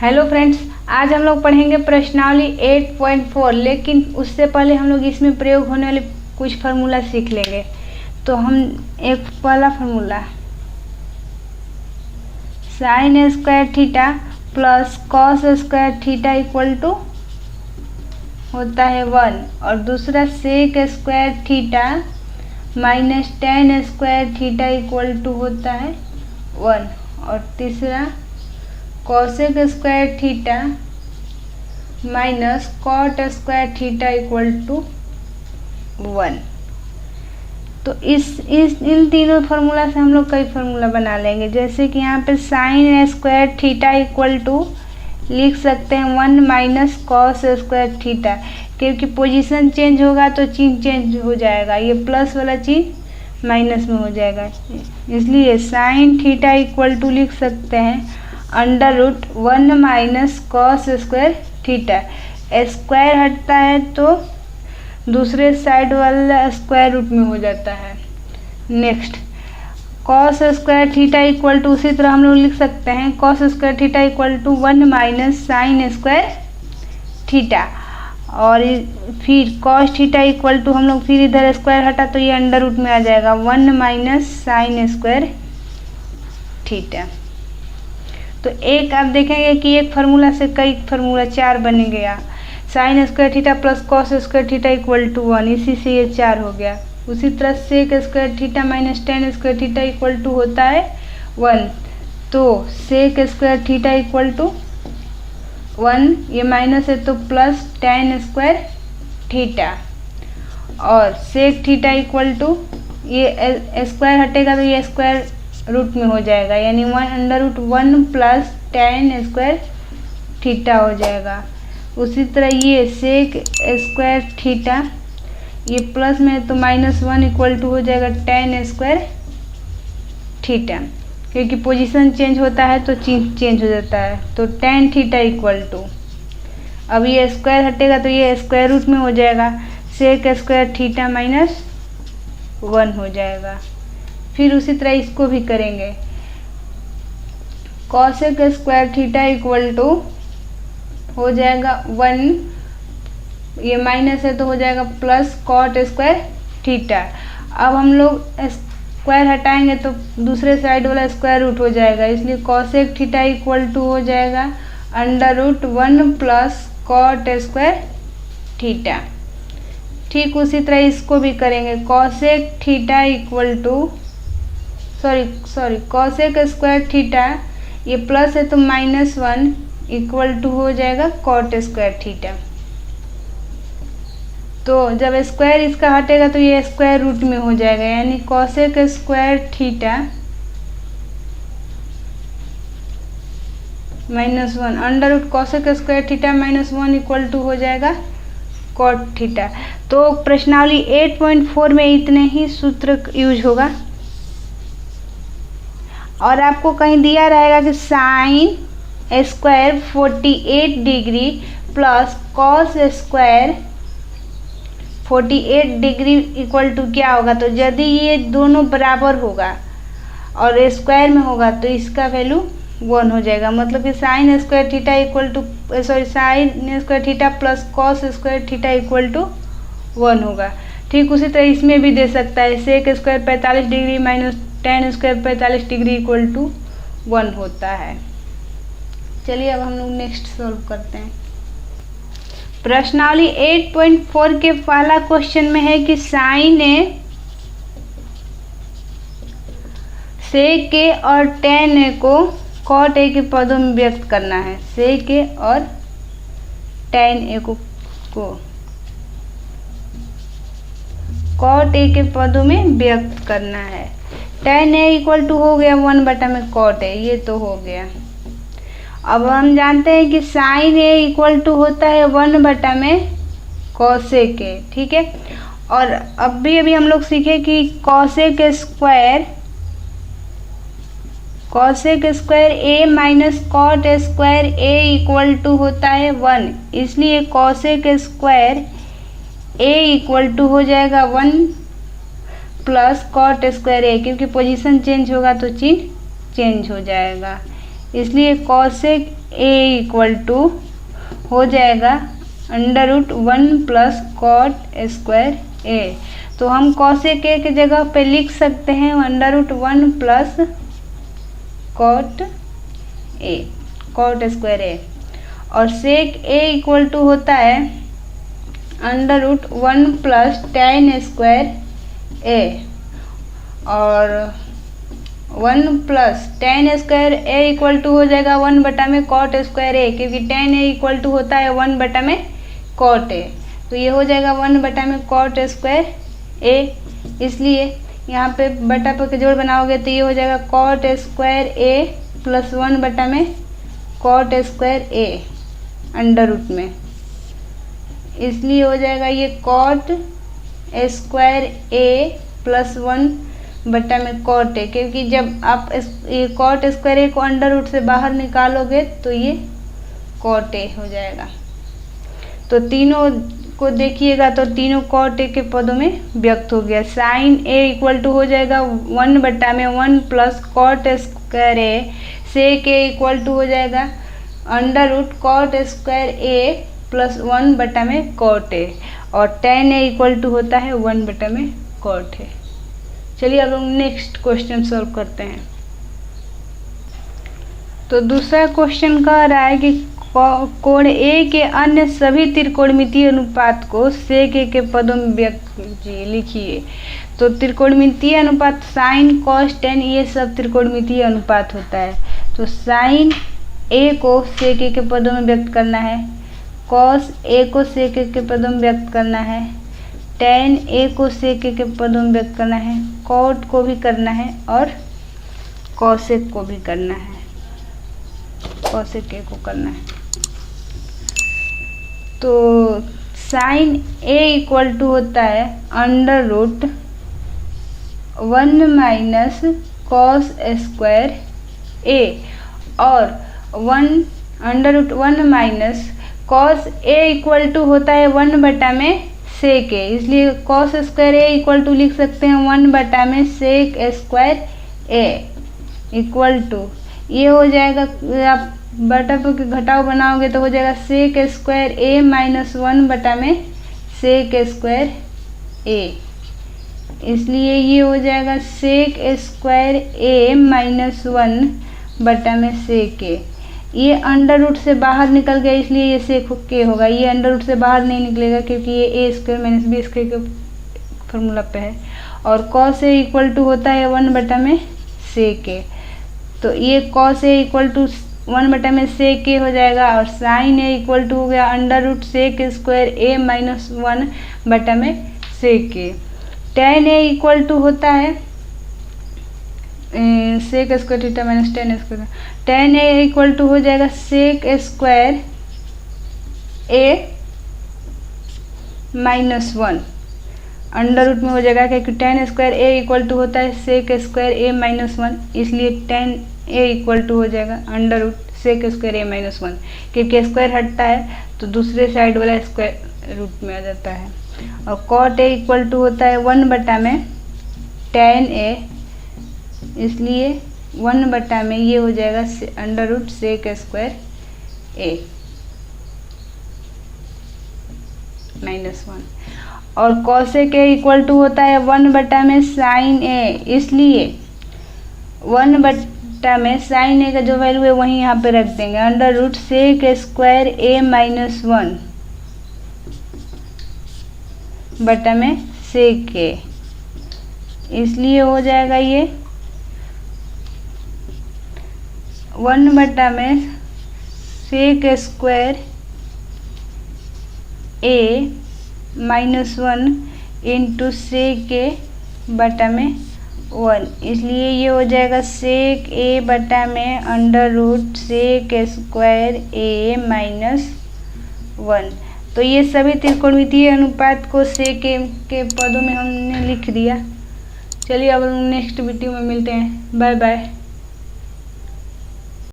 Hello friends, आज हम लोग पढ़ेंगे प्रश्नावली 8.4। लेकिन उससे पहले हम लोग इसमें प्रयोग होने वाले कुछ फार्मूला सीख लेंगे। तो हम एक पहला formula sine square theta plus cos square theta equal to होता है 1, और दूसरा sec square theta minus tan square theta equal to होता है 1, और तीसरा cosec square theta minus cot square theta equal to 1। तो इन तीनों फार्मूला से हम लोग कई फार्मूला बना लेंगे। जैसे कि यहाँ पे sine square theta equal to लिख सकते हैं 1 माइनस कॉस स्क्वायर थीटा, क्योंकि पोजीशन चेंज होगा तो चिन्ह चेंज हो जाएगा, ये प्लस वाला चिन्ह माइनस में हो जाएगा। इसलिए साइन थीटा इक्वल टू लिख सकते हैं under root 1 minus cos square theta. Square हटता है तो दूसरे साइड वाला स्क्वायर रूट में हो जाता है। Next cos square theta equal to उसी तरह हम लोग लिख सकते हैं cos square theta equal to 1 minus sine square theta, और फिर कॉस थीटा इक्वल टू हम लोग फिर इधर स्क्वायर हटा तो ये अंडर रूट में आ जाएगा 1 माइनस साइन स्क्वायर थीटा। तो एक आप देखेंगे कि एक फार्मूला से कई फार्मूला 4 बन गया। Sine square theta plus cos square theta equal to 1, इसी से ये 4 हो गया। उसी तरह sec square theta minus tan square theta equal to होता है 1, तो sec square theta equal to 1, ये माइनस है तो प्लस टेन स्क्वायर थीटा, और सेक थीटा इक्वल टू ये स्क्वायर हटेगा तो ये स्क्वायर रूट में हो जाएगा, यानी 1 under root 1 plus tan square theta हो जाएगा। उसी तरह ये सेक स्क्वायर थीटा ये प्लस में तो -1 इक्वल टू हो जाएगा टेन स्क्वायर थीटा, क्योंकि पोजीशन चेंज होता है तो चिन्ह चेंज हो जाता है। तो टेन थीटा इक्वल टू, अब ये स्क्वायर हटेगा तो ये स्क्वायर रूट में हो जाएगा, सेक स्क्वायर थीटा -1 हो जाएगा। फिर उसी तरह इसको भी करेंगे, cosec square theta equal to हो जाएगा 1, ये माइनस है तो हो जाएगा प्लस कॉट स्क्वायर थीटा। अब हम लोग स्क्वायर हटाएंगे तो दूसरे साइड वाला स्क्वायर रूट हो जाएगा, इसलिए कॉसेक थीटा इक्वल टू हो जाएगा under root 1 plus cot square theta. ठीक उसी तरह इसको भी करेंगे, cosec theta equal to cosec square theta ये प्लस है तो -1 इक्वल टू हो जाएगा कॉट स्क्वायर थीटा। तो जब स्क्वायर इसका हटेगा तो ये स्क्वायर रूट में हो जाएगा, यानी cosec square theta -1 under root cosec square theta -1 equal to हो जाएगा कॉट थीटा। तो प्रश्नावली 8.4 में इतने ही सूत्र यूज होगा, और आपको कहीं दिया रहेगा कि sine square 48 degree plus cos square 48 degree equal to क्या होगा। तो यदि ये दोनों बराबर होगा और स्क्वायर में होगा तो इसका वैल्यू 1 हो जाएगा, मतलब कि sine square theta equal to sine square theta plus cos square theta equal to 1 होगा। ठीक उसी तरह इसमें भी दे सकता है, sec square 45 degree minus tan square 45 degree equal to 1 होता है। चलिए अब हम लोग नेक्स्ट सॉल्व करते हैं। प्रश्नावली 8.4 के पहला क्वेश्चन में है कि साइन ए सेक ए और टेन ए को कॉट ए के पदों में व्यक्त करना है। सेक ए और टेन ए को कॉट ए के पदों में व्यक्त करना है। टेन ए इक्वल टू हो गया 1 बटा में कॉट ए, ये तो हो गया। अब हम जानते हैं कि साइन ए इक्वल टू होता है 1 बटा में कॉसेक ए, ठीक है। और अभी हम लोग सीखे कि cosec square A minus cot square A equal to होता है 1, इसलिए cosec square A equal to हो जाएगा 1 प्लस कॉट स्क्वायर ए, क्योंकि पोजीशन चेंज होगा तो चिन्ह चेंज हो जाएगा। इसलिए कॉसेक ए इक्वल टू हो जाएगा √1 प्लस कॉट स्क्वायर ए। तो हम कॉसेक ए की जगह पे लिख सकते हैं √1 प्लस कॉट स्क्वायर ए, और सेक ए इक्वल टू होता है √1 प्लस tan स्क्वायर ए, और 1 plus tan square A equal to हो जाएगा 1 बटा में कॉट स्क्वायर ए, क्योंकि tan ए इक्वल टू होता है 1 बटा में कॉट ए। तो ये हो जाएगा 1 बटा में कॉट स्क्वायर ए, इसलिए यहाँ पे बटा पे जोड़ बनाओगे तो ये हो जाएगा कॉट स्क्वायर ए प्लस 1 बटा में कॉट स्क्वायर ए √ में, इसलिए हो जाएगा ये कॉट स्क्वायर ए प्लस 1 बटा में कॉट ए, क्योंकि जब आप ये कॉट स्क्वायर ए को √ से बाहर निकालोगे तो ये कॉट ए हो जाएगा। तो तीनों को देखिएगा तो तीनों कॉट ए के पदों में व्यक्त हो गया। साइन ए इक्वल टू हो जाएगा 1 बटा में 1 plus cot square A, sec A equal to हो जाएगा √ कॉट स्क्वायर ए प्लस 1 बटा में कॉट ए, और tan ए इक्वल टू होता है 1 बटा में कॉट ए। चलिए अब हम नेक्स्ट क्वेश्चन सॉल्व करते हैं। तो दूसरा क्वेश्चन कह रहा है कि कोण ए के अन्य सभी त्रिकोणमितीय अनुपात को सेक ए के पदों में व्यक्त लिखिए। तो त्रिकोणमितीय अनुपात साइन कॉस tan ये सब त्रिकोणमितीय अनुपात होता है। तो साइन ए को सेक ए के पदों में व्यक्त करना है, कॉस ए को सेक ए के पदों में व्यक्त करना है, tan ए को सेक ए के पदों में व्यक्त करना है, कॉट को भी करना है और कॉसेक को भी करना है, कॉसेक ए को करना है। तो साइन ए इक्वल टू होता है √1 माइनस कॉस स्क्वायर ए, और √1 minus cos A equal to होता है 1 बटा में सेक ए, इसलिए cos square A equal to लिख सकते हैं 1 बटा में sec square A equal to, ये हो जाएगा, आप बटा पे घटाव बनाओगे तो हो जाएगा सेक स्क्वायर ए माइनस 1 बटा में सेक स्क्वायर ए, इसलिए ये हो जाएगा सेक स्क्वायर ए माइनस 1 बटा में सेक ए। ये √ से बाहर निकल गया, इसलिए ये सेक के होगा, ये √ से बाहर नहीं निकलेगा क्योंकि ये ए स्क्वायर माइनस बी स्क्वायर के फॉर्मूला पे है, और कॉस ए इक्वल टू होता है 1 बटा में सेक ए। तो ये कॉस ए इक्वल टू 1 बटा में सेक ए हो जाएगा, और साइन ए इक्वल टू हो गया √ सेक स्क्वायर ए माइनस 1 बटा में sec A. tan A equal to होता है sec square theta minus tan square, tan A equal to हो जाएगा सेक स्क्वायर ए माइनस 1 √ में हो जाएगा, क्योंकि tan square A equal to होता है सेक स्क्वायर ए माइनस 1, इसलिए tan ए इक्वल टू हो जाएगा √ सेक स्क्वायर ए माइनस 1, क्योंकि स्क्वायर हटता है तो दूसरे साइड वाला स्क्वायर रूट में आ जाता है, और कॉट ए इक्वल टू होता है 1 बटा में tan ए, इसलिए 1 बटा में ये हो जाएगा √ सेक स्क्वायर ए माइनस 1, और कॉसेक ए इक्वल टू होता है 1 बटा में साइन ए, इसलिए 1 बटा में साइन ए का जो वैल्यू है वहीं यहाँ पे रख देंगे √ सेक स्क्वायर ए माइनस 1 बटा में सेक ए, इसलिए हो जाएगा ये 1 बटा में sec square A minus 1 into sec ए बटा में 1, इसलिए ये हो जाएगा सेक ए बटा में √ सेक स्क्वायर ए माइनस 1। तो ये सभी त्रिकोणमितीय अनुपात को सेक ए के पदों में हमने लिख दिया। चलिए अब नेक्स्ट वीडियो में मिलते हैं, बाय बाय।